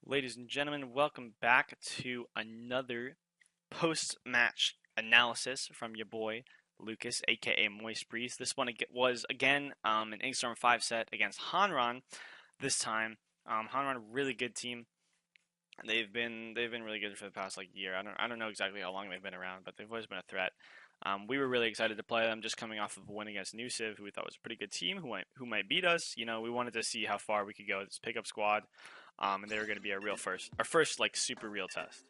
Ladies and gentlemen, welcome back to another post-match analysis from your boy Lucas, aka Moist Breeze. This one was again an Inkstorm 5 set against Hanran. This time, Hanran, really good team. They've been really good for the past like year. I don't know exactly how long they've been around, but they've always been a threat. We were really excited to play them, just coming off of a win against Nusiv, who we thought was a pretty good team, who might beat us. We wanted to see how far we could go with this pickup squad, and they were going to be our first like super real test.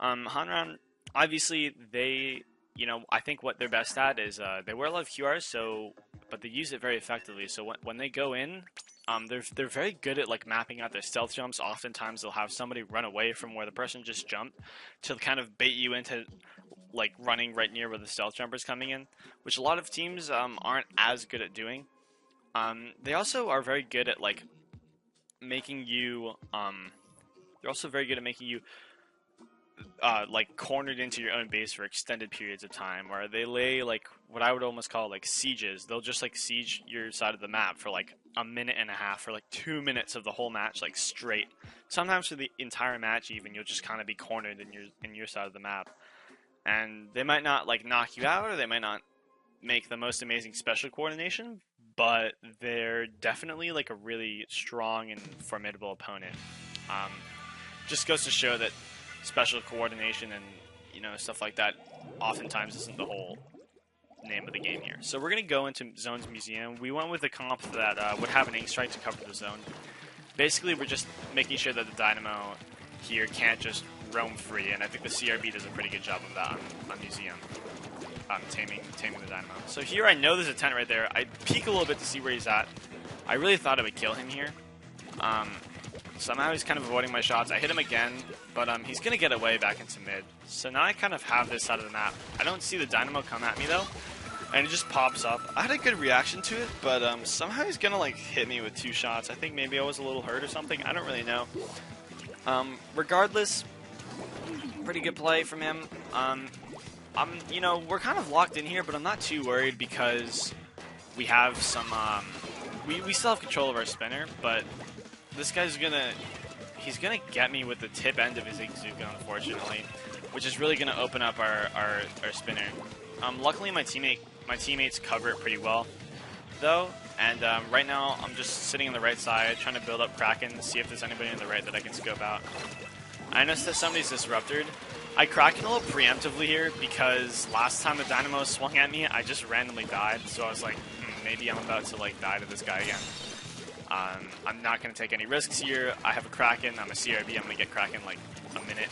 Hanran, obviously I think what they're best at is they wear a lot of QRs, but they use it very effectively. So when they go in, they're very good at like mapping out their stealth jumps. Oftentimes they'll have somebody run away from where the person just jumped to kind of bait you into like running right near where the stealth jumper's coming in, which a lot of teams aren't as good at doing. They also are very good at like making you. They're also very good at making you like cornered into your own base for extended periods of time, where they lay like what I would almost call like sieges. They'll just like siege your side of the map for like a minute and a half, or like 2 minutes of the whole match, like straight. Sometimes for the entire match, even you'll just kind of be cornered in your side of the map, and they might not like knock you out, or they might not make the most amazing special coordination, but they're definitely like a really strong and formidable opponent. Um, just goes to show that special coordination and stuff like that oftentimes isn't the whole name of the game here. So we're going to go into Zone's Museum. We went with a comp that would have an ink strike to cover the zone. Basically, we're just making sure that the Dynamo here can't just roam free, and I think the CRB does a pretty good job of that on Museum, taming the Dynamo. So here I know there's a tent right there. I peek a little bit to see where he's at. I really thought I would kill him here. Somehow he's kind of avoiding my shots. I hit him again, but he's going to get away back into mid. So now I kind of have this side of the map. I don't see the Dynamo come at me though, and it just pops up. I had a good reaction to it, but somehow he's going to like hit me with 2 shots. I think maybe I was a little hurt or something. I don't really know. Regardless, pretty good play from him. We're kind of locked in here, but I'm not too worried because we have some, we still have control of our spinner, but this guy's he's gonna get me with the tip end of his Iguzuka, unfortunately, which is really gonna open up our spinner. Luckily my teammates cover it pretty well, though, and right now I'm just sitting on the right side, trying to build up Kraken to see if there's anybody on the right that I can scope out. I noticed that somebody's disrupted. I Kraken a little preemptively here because last time the Dynamo swung at me, I just randomly died, so I was like, maybe I'm about to like die to this guy again. I'm not going to take any risks here. I have a Kraken. I'm a CRB. I'm going to get Kraken like a minute.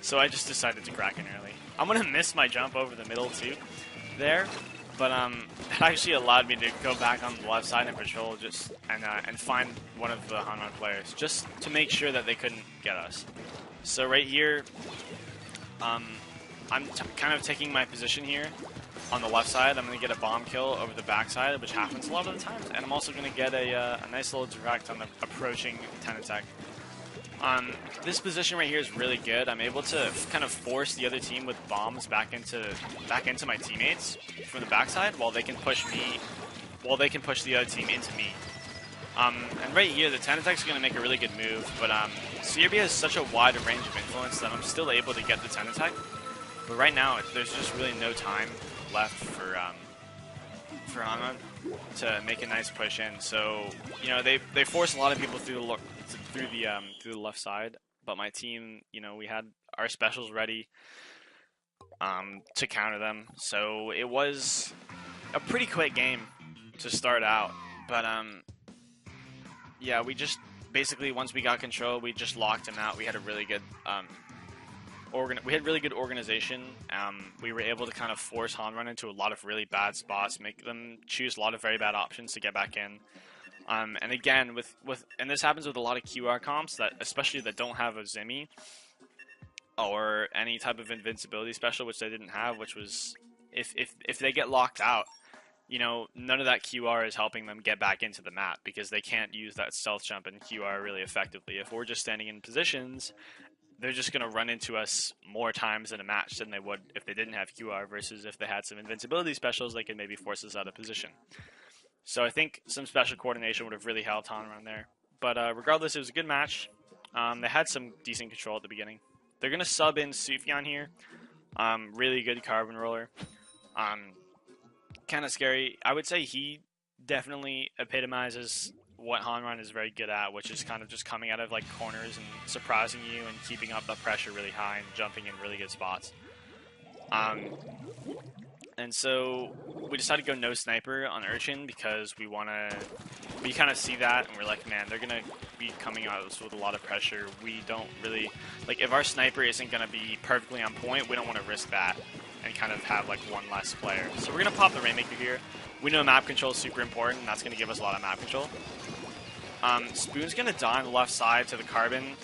So I just decided to Kraken early. I'm going to miss my jump over the middle too there. But that actually allowed me to go back on the left side and patrol and find one of the Hanran players just to make sure that they couldn't get us. So right here, I'm kind of taking my position here. On the left side, I'm going to get a bomb kill over the backside, which happens a lot of the times, and I'm also going to get a nice little direct on the approaching 10 attack. This position right here is really good. I'm able to kind of force the other team with bombs back into my teammates from the backside, while they can push the other team into me. And right here, the 10 attack is going to make a really good move, but CRB has such a wide range of influence that I'm still able to get the 10 attack. But right now, there's just really no time left for Hanran to make a nice push in. So they force a lot of people through the left side. But my team, we had our specials ready to counter them. So it was a pretty quick game to start out. But yeah, we just basically once we got control, we just locked him out. We had a really good organization. We were able to kind of force Hanran into a lot of really bad spots, make them choose a lot of very bad options to get back in. And again, and this happens with a lot of QR comps especially that don't have a Zimmy or any type of invincibility special, which they didn't have, which was if they get locked out, none of that QR is helping them get back into the map because they can't use that stealth jump and QR really effectively. If we're just standing in positions, they're just going to run into us more times in a match than they would if they didn't have QR, versus if they had some invincibility specials, they could maybe force us out of position. So I think some special coordination would have really helped Hanran there. But regardless, it was a good match. They had some decent control at the beginning. They're going to sub in Sufjan here. Really good carbon roller. Kind of scary. I would say he definitely epitomizes what Hanran is very good at, which is kind of just coming out of like corners and surprising you and keeping up the pressure really high and jumping in really good spots. And so we decided to go no sniper on Urchin because we kind of see that and we're like, man, they're going to be coming at us with a lot of pressure. We don't really, like, if our sniper isn't going to be perfectly on point, we don't want to risk that and kind of have like one less player. So we're going to pop the Rainmaker here. We know map control is super important, and that's going to give us a lot of map control. Spoon's going to die on the left side to the carbon,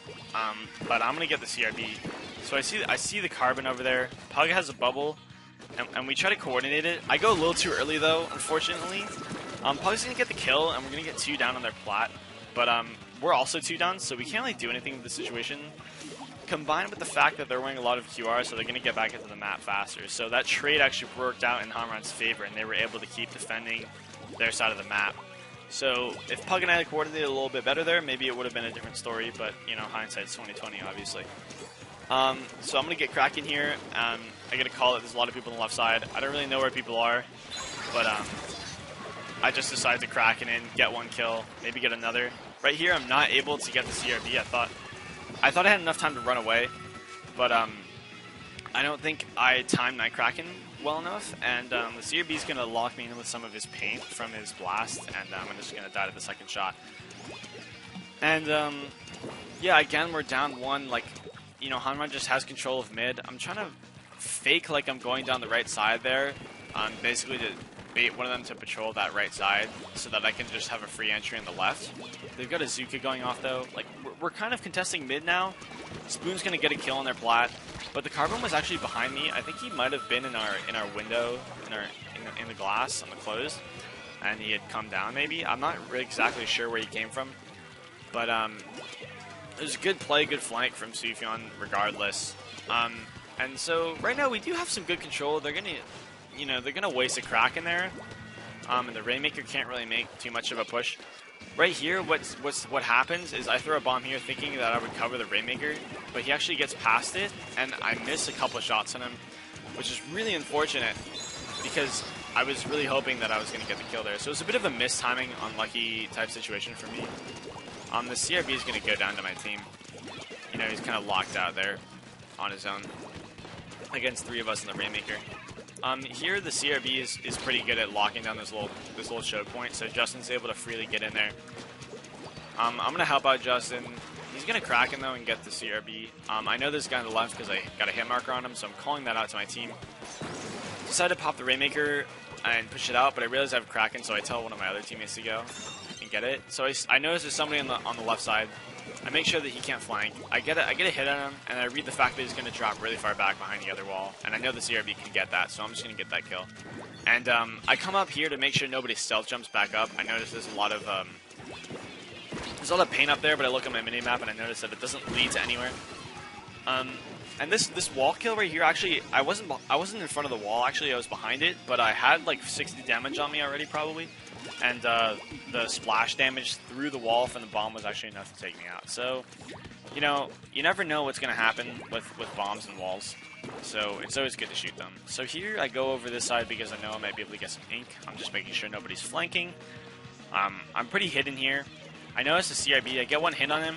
but I'm going to get the CRB. So I see the carbon over there. Pug has a bubble, and we try to coordinate it. I go a little too early though, unfortunately. Pug's going to get the kill, and we're going to get 2 down on their plat. But we're also 2 down, so we can't really do anything with the situation. Combined with the fact that they're wearing a lot of QR, so they're going to get back into the map faster. So that trade actually worked out in Hanran's favor, and they were able to keep defending their side of the map. So if Pug and I had coordinated a little bit better there, maybe it would have been a different story, but, you know, hindsight's 20/20, obviously. So I'm going to get Kraken here. I got to call it. There's a lot of people on the left side. I don't really know where people are, but I just decided to Kraken in, get 1 kill, maybe get another. Right here, I'm not able to get the CRB. I thought I had enough time to run away, but I don't think I timed my Kraken well enough, and the CRB is going to lock me in with some of his paint from his blast, and I'm just going to die to the second shot. And yeah, again, we're down 1. Like, you know, Hanran just has control of mid. I'm trying to fake like I'm going down the right side there, basically to bait one of them to patrol that right side so that I can just have a free entry on the left. They've got a Zuka going off though. Like, we're kind of contesting mid now. Spoon's gonna get a kill on their plat, but the carbon was actually behind me. I think he might have been in our window, in the glass on the close, and he had come down maybe. I'm not really exactly sure where he came from, but it was a good play, good flank from Sufjan regardless. And so right now we do have some good control. They're gonna, you know, they're gonna waste a crack in there, and the Rainmaker can't really make too much of a push. Right here, what happens is I throw a bomb here thinking that I would cover the Rainmaker, but he actually gets past it, and I miss a couple of shots on him, which is really unfortunate because I was really hoping that I was going to get the kill there. So it was a bit of a mistiming, unlucky type situation for me. The CRB is going to go down to my team. You know, he's kind of locked out there on his own against 3 of us in the Rainmaker. Here the CRB is pretty good at locking down this little choke point, so Justin's able to freely get in there. I'm going to help out Justin. He's going to Kraken though and get the CRB. I know this guy on the left because I got a hit marker on him, so I'm calling that out to my team. Decided to pop the Rainmaker and push it out, but I realized I have Kraken, so I tell one of my other teammates to go and get it. So I notice there's somebody on the left side. I make sure that he can't flank. I get a hit on him, and I read the fact that he's going to drop really far back behind the other wall, and I know the CRB can get that, so I'm just going to get that kill. And I come up here to make sure nobody stealth jumps back up. I notice there's a lot of paint up there, but I look at my minimap and I notice that it doesn't lead to anywhere. And this wall kill right here, actually, I wasn't in front of the wall. Actually, I was behind it, but I had like 60 damage on me already, probably. And the splash damage through the wall from the bomb was actually enough to take me out. So, you know, you never know what's going to happen with bombs and walls. So it's always good to shoot them. So here I go over this side because I know I might be able to get some ink. I'm just making sure nobody's flanking. I'm pretty hidden here. I notice the CRB. I get 1 hit on him.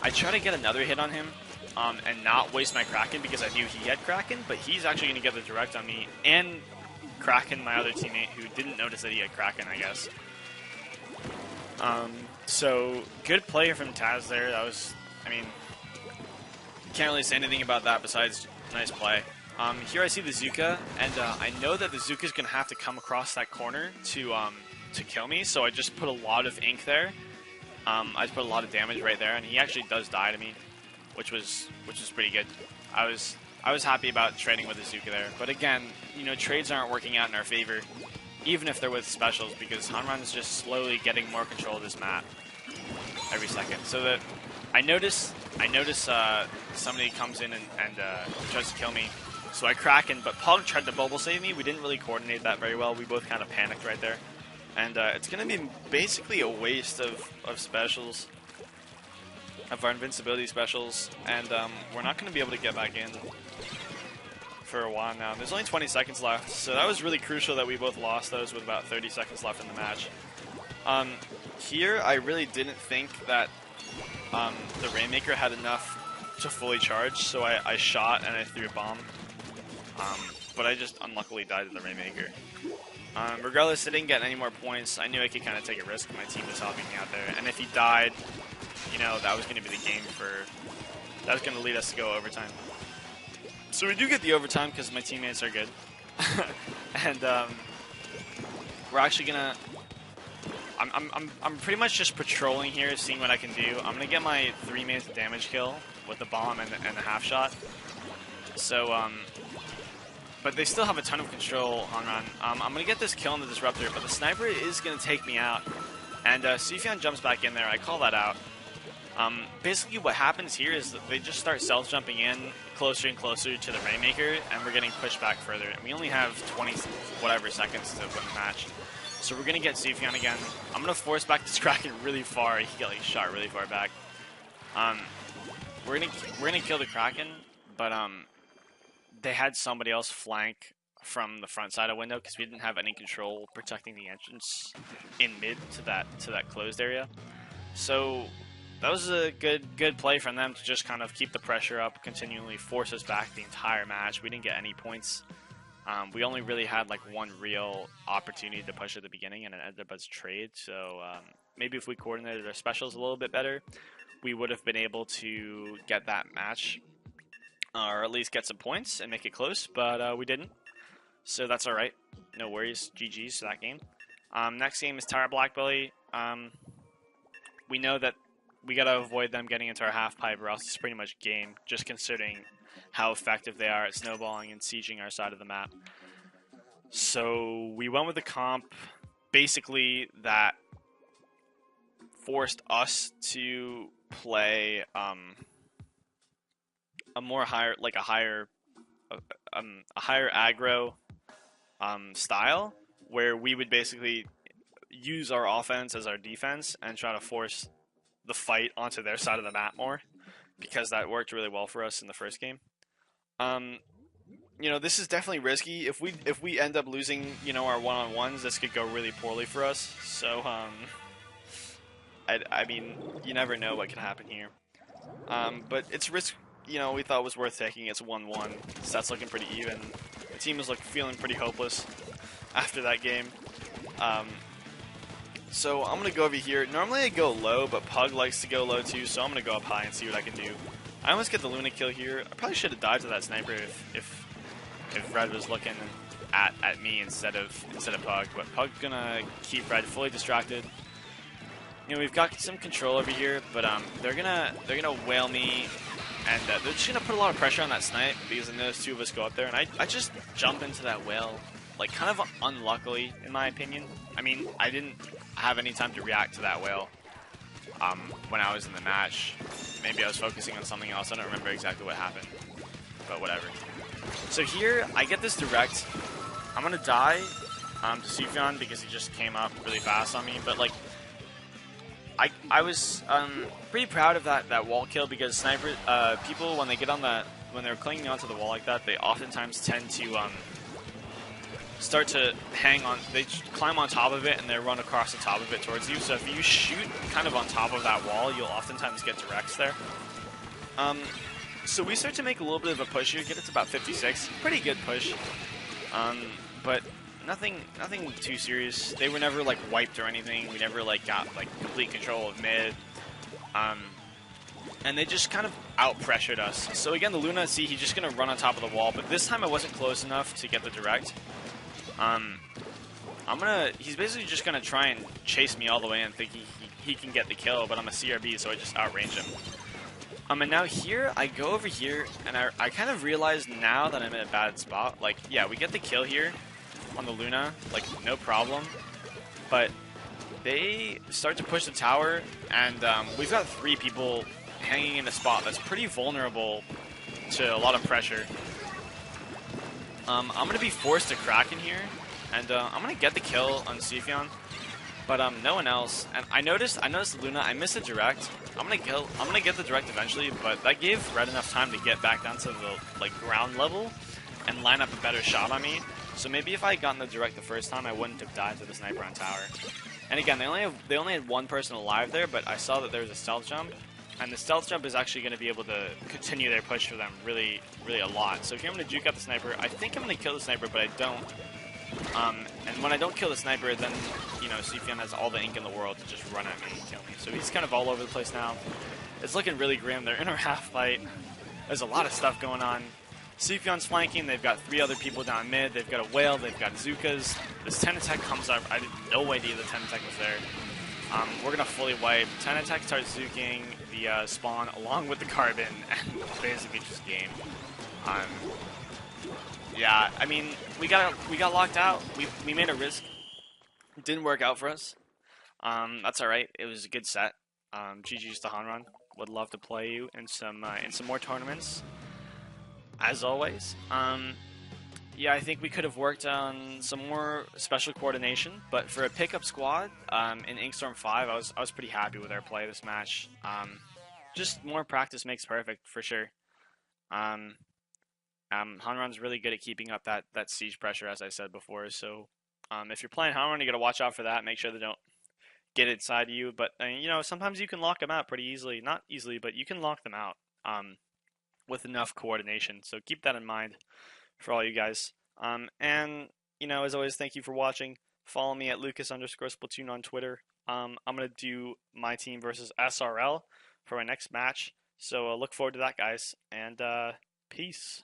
I try to get another hit on him and not waste my Kraken because I knew he had Kraken, but he's actually going to get the direct on me and Kraken, my other teammate, who didn't notice that he had Kraken, I guess. So, good play from Taz there. That was, I mean, can't really say anything about that besides nice play. Here I see the Zuka, and I know that the Zuka is going to have to come across that corner to kill me, so I just put a lot of ink there. I just put a lot of damage right there, and he actually does die to me, which was pretty good. I was happy about trading with the Zuka there, but again, you know, trades aren't working out in our favor, even if they're with specials, because Hanran is just slowly getting more control of this map every second. So that I notice somebody comes in and tries to kill me, so I Kraken, but Pug tried to bubble save me. We didn't really coordinate that very well. We both kind of panicked right there, and it's gonna be basically a waste of specials. of our invincibility specials, and we're not going to be able to get back in for a while now. There's only 20 seconds left, so that was really crucial that we both lost those with about 30 seconds left in the match. Here, I really didn't think that the Rainmaker had enough to fully charge, so I shot and I threw a bomb. But I just unluckily died to the Rainmaker. Regardless, I didn't get any more points. I knew I could kind of take a risk. My team was helping me out there, and if he died, you know, that was going to be the game that was going to lead us to go overtime. So we do get the overtime because my teammates are good. And we're actually gonna. I'm pretty much just patrolling here, seeing what I can do. I'm gonna get my 3-minute damage kill with the bomb and the half shot. So but they still have a ton of control, Hanran. I'm gonna get this kill on the disruptor, but the sniper is gonna take me out. And Sufjan jumps back in there. I call that out. Basically what happens here is that they just start self-jumping in closer and closer to the Rainmaker, and we're getting pushed back further. And we only have 20 whatever seconds to win the match. So we're going to get Sufjan again. I'm going to force back this Kraken really far. He got like shot really far back. We're gonna kill the Kraken, but they had somebody else flank from the front side of window because we didn't have any control protecting the entrance in mid to that closed area. So that was a good play from them to just kind of keep the pressure up, continually force us back the entire match. We didn't get any points. We only really had like one real opportunity to push at the beginning, and it ended up as a trade. So maybe if we coordinated our specials a little bit better, we would have been able to get that match, or at least get some points and make it close, but we didn't. So that's all right. No worries. GG's to that game. Next game is Tower Blackbelly. We know that we got to avoid them getting into our half pipe, or else it's pretty much game, just considering how effective they are at snowballing and sieging our side of the map. So we went with a comp basically that forced us to play a higher aggro style, where we would basically use our offense as our defense and try to force the fight onto their side of the map more, because that worked really well for us in the first game. You know, this is definitely risky. If we end up losing, you know, our one-on-ones, this could go really poorly for us. So, I mean, you never know what can happen here. But it's risk, you know, we thought it was worth taking. It's 1-1. So that's looking pretty even. The team is feeling pretty hopeless after that game. So I'm going to go over here. Normally I go low, but Pug likes to go low too, so I'm going to go up high and see what I can do. I almost get the Luna kill here. I probably should have died to that sniper if Red was looking at me instead of Pug. But Pug's going to keep Red fully distracted. You know, we've got some control over here, but they're gonna whale me, and they're just gonna put a lot of pressure on that snipe because then those two of us go up there, and I just jump into that whale, like, kind of unluckily in my opinion. I mean, I didn't have any time to react to that whale when I was in the match. Maybe I was focusing on something else. I don't remember exactly what happened, but whatever. So here I get this direct. I'm gonna die to Sufjan because he just came up really fast on me, but like, I was pretty proud of that wall kill, because sniper people, when they get on when they're clinging onto the wall like that, they oftentimes tend to start to hang on. They climb on top of it and they run across the top of it towards you. So if you shoot kind of on top of that wall, you'll oftentimes get directs there. So we start to make a little bit of a push here. Get it to about 56. Pretty good push. But nothing too serious. They were never like wiped or anything. We never like got like complete control of mid. And they just kind of out-pressured us. So again, the Luna, see, he's just gonna run on top of the wall, but this time I wasn't close enough to get the direct. He's basically just gonna try and chase me all the way and think he can get the kill, but I'm a CRB, so I just outrange him. And now here, I go over here, and I kind of realize now that I'm in a bad spot. Like, yeah, we get the kill here on the Luna, like, no problem. But they start to push the tower, and we've got 3 people hanging in a spot that's pretty vulnerable to a lot of pressure. I'm going to be forced to Kraken here, and I'm going to get the kill on Sufjan. But no one else. And I noticed Luna. I missed a direct. I'm gonna get the direct eventually, but that gave Red enough time to get back down to the like ground level and line up a better shot on me. So maybe if I had gotten the direct the first time, I wouldn't have died to the sniper on tower. And again, they only had one person alive there, but I saw that there was a stealth jump, and the stealth jump is actually going to be able to continue their push for them really, really a lot. So here I'm going to juke out the sniper. I think I'm going to kill the sniper, but I don't. And when I don't kill the sniper, then, you know, Sufjan has all the ink in the world to just run at me and kill me. So he's kind of all over the place now. It's looking really grim. They're in a half fight. There's a lot of stuff going on. Sufjan's flanking. They've got 3 other people down mid. They've got a whale. They've got Zukas. This 10 attack comes up. I had no idea the 10 attack was there. We're going to fully wipe. 10 attack starts zuking the spawn along with the carbon and basically just game. Yeah, I mean, we got locked out. We made a risk. It didn't work out for us. That's all right. It was a good set. GGs to Hanran. Would love to play you in some more tournaments, as always. Yeah, I think we could have worked on some more special coordination, but for a pickup squad in Inkstorm 5, I was pretty happy with our play this match. Just more practice makes perfect for sure. Hanran's really good at keeping up that siege pressure, as I said before. So if you're playing Hanran, you got to watch out for that. Make sure they don't get inside you. But you know, sometimes you can lock them out pretty easily. Not easily, but you can lock them out with enough coordination. So keep that in mind for all you guys. And you know, as always, thank you for watching. Follow me at Lucas_Splatoon on Twitter. I'm gonna do my team versus SRL for my next match. So look forward to that, guys. And peace.